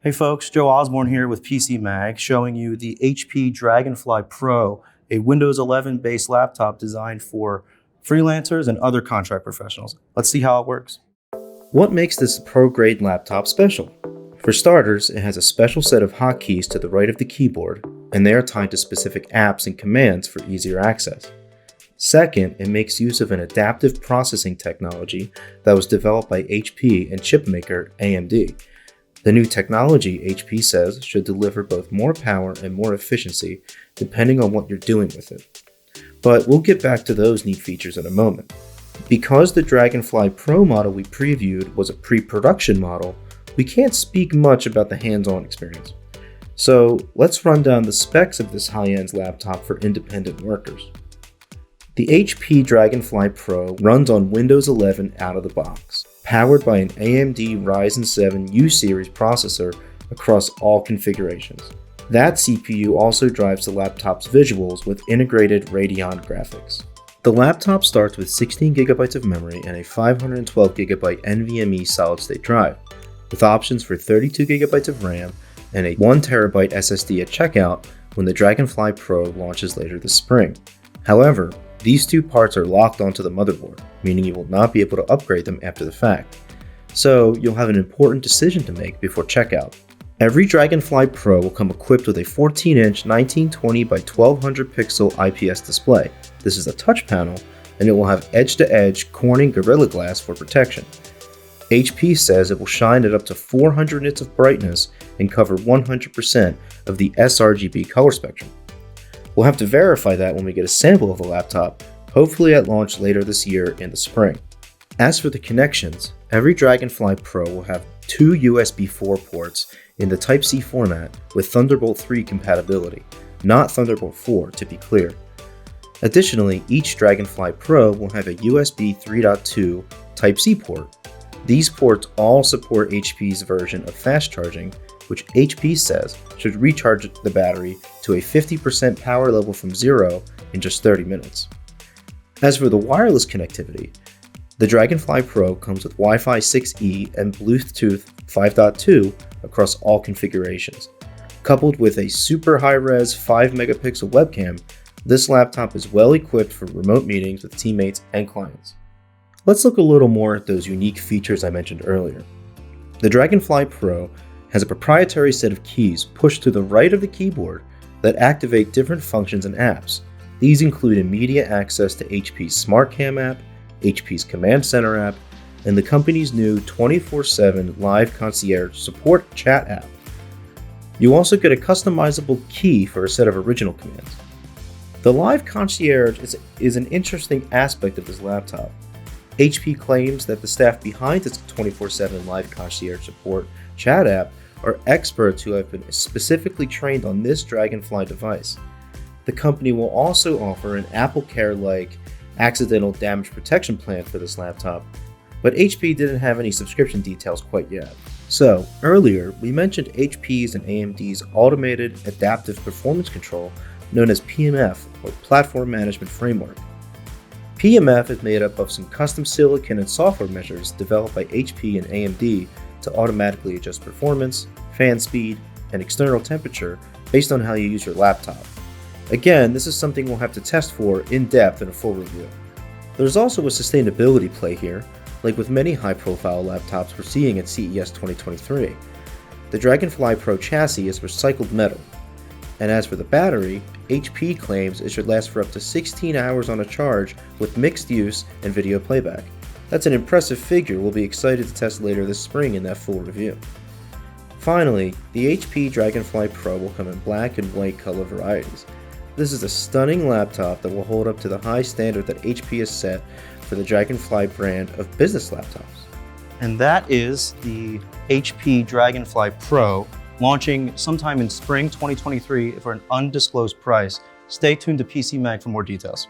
Hey folks, Joe Osborne here with PC Mag, showing you the HP Dragonfly Pro, a Windows 11 based laptop designed for freelancers and other contract professionals. Let's see how it works. What makes this pro-grade laptop special? For starters, it has a special set of hotkeys to the right of the keyboard, and they are tied to specific apps and commands for easier access. Second, it makes use of an adaptive processing technology that was developed by HP and chipmaker AMD. The new technology, HP says, should deliver both more power and more efficiency depending on what you're doing with it. But we'll get back to those neat features in a moment. Because the Dragonfly Pro model we previewed was a pre-production model, we can't speak much about the hands-on experience. So let's run down the specs of this high-end laptop for independent workers. The HP Dragonfly Pro runs on Windows 11 out of the box, powered by an AMD Ryzen 7 U-Series processor across all configurations. That CPU also drives the laptop's visuals with integrated Radeon graphics. The laptop starts with 16GB of memory and a 512GB NVMe solid-state drive, with options for 32GB of RAM and a 1TB SSD at checkout when the Dragonfly Pro launches later this spring. However, these two parts are locked onto the motherboard, meaning you will not be able to upgrade them after the fact. So you'll have an important decision to make before checkout. Every Dragonfly Pro will come equipped with a 14-inch 1920 by 1200 pixel IPS display. This is a touch panel, and it will have edge-to-edge Corning Gorilla Glass for protection. HP says it will shine at up to 400 nits of brightness and cover 100% of the sRGB color spectrum. We'll have to verify that when we get a sample of the laptop, hopefully at launch later this year in the spring. As for the connections, every Dragonfly Pro will have two USB 4 ports in the Type-C format with Thunderbolt 3 compatibility, not Thunderbolt 4 to be clear. Additionally, each Dragonfly Pro will have a USB 3.2 Type-C port. These ports all support HP's version of fast charging, which HP says should recharge the battery to a 50% power level from zero in just 30 minutes. As for the wireless connectivity, the Dragonfly Pro comes with Wi-Fi 6E and Bluetooth 5.2 across all configurations. Coupled with a super high-res 5-megapixel webcam, this laptop is well equipped for remote meetings with teammates and clients. Let's look a little more at those unique features I mentioned earlier. The Dragonfly Pro has a proprietary set of keys pushed to the right of the keyboard that activate different functions and apps. These include immediate access to HP's SmartCam app, HP's Command Center app, and the company's new 24/7 Live Concierge support chat app. You also get a customizable key for a set of original commands. The Live Concierge is an interesting aspect of this laptop. HP claims that the staff behind its 24/7 Live Concierge support chat app are experts who have been specifically trained on this Dragonfly device. The company will also offer an AppleCare-like accidental damage protection plan for this laptop, but HP didn't have any subscription details quite yet. So, earlier, we mentioned HP's and AMD's automated adaptive performance control known as PMF, or Platform Management Framework. PMF is made up of some custom silicon and software measures developed by HP and AMD to automatically adjust performance, fan speed, and external temperature based on how you use your laptop. Again, this is something we'll have to test for in depth in a full review. There's also a sustainability play here, like with many high-profile laptops we're seeing at CES 2023. The Dragonfly Pro chassis is recycled metal, and as for the battery, HP claims it should last for up to 16 hours on a charge with mixed use and video playback. That's an impressive figure we'll be excited to test later this spring in that full review. Finally, the HP Dragonfly Pro will come in black and white color varieties. This is a stunning laptop that will hold up to the high standard that HP has set for the Dragonfly brand of business laptops. And that is the HP Dragonfly Pro, launching sometime in spring 2023 for an undisclosed price. Stay tuned to PC Mag for more details.